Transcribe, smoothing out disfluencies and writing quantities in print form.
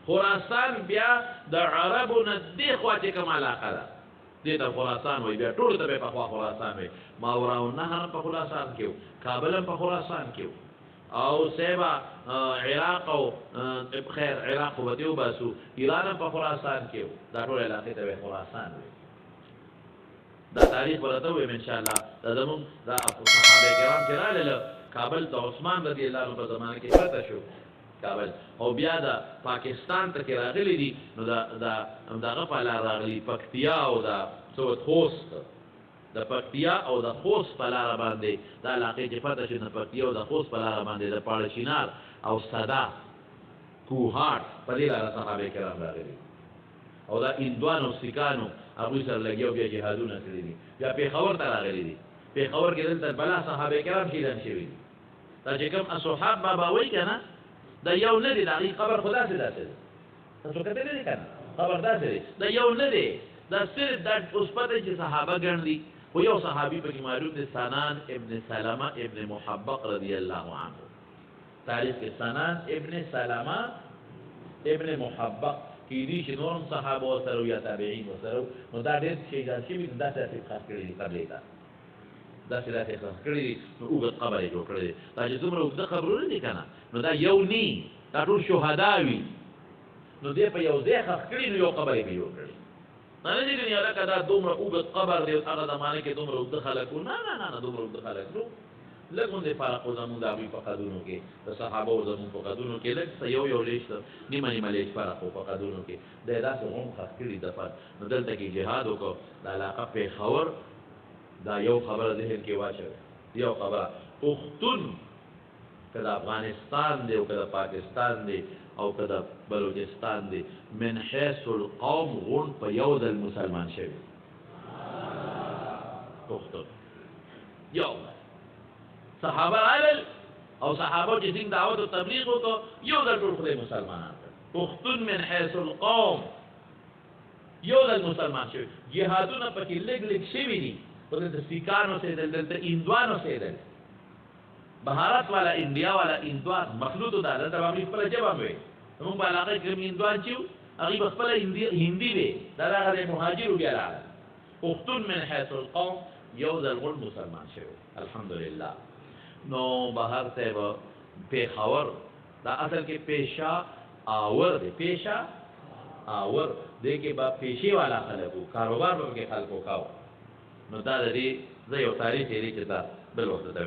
خراسان بیا د عربو نه دې خوا چې کوم علاقه ده دې ته خراسان وایي بیا ټولو ته به پخوا خراسان وایي ماوراءالنهر هم په خراسان کې و کابل هم په خراسان کې و او سیبا عراق او خیر عراق خو به دې وباسو ایران هم په خراسان کې و دا ټول علاقې ته به خراسان وایي دا تاریخ ورته ویم انشاءالله دا زموږ دا صحابه کرام چې راغلل کابل د عثمان رضی الله عنه په زمانه کې فتح شو کابل او بیا د پاکستان ته راغلي دي نو دغه په لار راغلي پکتیا او د خوست د پکتیا او د خوست په لار باندې دا علاقې چې فتح شو د پکتیا او د خوست په لار باندې د پاړشینار او صدا کوهاټ په دې لار صحابه کرام راغلي او دا اندوان او سیکانو هغوی سره لګیا بیا جهادونه کړي دي بیا پېښور ته راغلي دي پېښور کې دلته بلا صحابه کرام شهیدان شوي دي دا چې کوم اصحاب بابا وایي که نه دا یو نه دی د هغې قبر خو داسې دی تاسو کتلی دی که نه قبر داسې دی دا یو نه دی دا صرف دا اوس پته چې صحابه ګڼ دي خو یو صحابي پکې معلوم دی سنان ابن سلمه ابن محبق رضی الله عنه تاریخ کې سنان ابن سلمه ابن محبق کېدي چې نور هم صحابه ورسره یا تابعین ورسره نو دا ډېر شهیدان شوي دي داسې هسې خاص کړي دي قبلې ته داسې خاص کړي دي نو اوږد قبر یې جوړ کړی دی دا چې دومره اوږده قبرونه دي که نه نو دا یو نی دا ټول شهدا وي نو دې په یو ځای خاص کړي نو یو قبر یې جوړ کړی نه نه دي دنیا لکه دا دومره اوږد قبر دی هغه زمانه کې دومره اوږده خلک وو نه دومره اوږده خلک نو لږ غوندې فرق و زمونږ د هغوی په قدونو کې د صحابو زمونږ په قدونو کې لږ څه یو لیش نیمه لیش فرق و په قدونو کې دی داسې هم خاص کړي د فرق نو دلته کې جهاد وکړو د علاقه پېښور دا یو خبره ذهن کې واچوي یو خبره پښتون که د افغانستان دی او که د پاکستان دی او که د بلوچستان دی من حیث القوم غون په یو ځل مسلمان شوي پښتون یو صحابه راغلل او صحابه چې څنګه دعوت او تبلیغ وکړو یو ځل ټول خدای مسلمانان پښتون من حیث القوم یو ځل مسلمان شوي جهادونه پکې لږ شوي دي په دلته سیکانو سېدل دلته هندوانو سېدل بهارت والا انډیا والا هندوان مخلوطو دا دلته به هغوی خپله ژبه هم وی زمونږ په علاقه کې کوم هندوان چې وو هغوی به خپله هندي وی دا د هغه د مهاجرو بیا راغله پښتون من حیث القوم یو ځل غون مسلمان شوی الحمدلله نو بهر صاحب پېښور دا اصل کې پیشه آور دی پیشه آور دې کې به پیشې والا خلک وو کاروبار به پکې خلکو کاوه نو دا د دې زه یو تاریخ یې دی چې دا بل وخت ته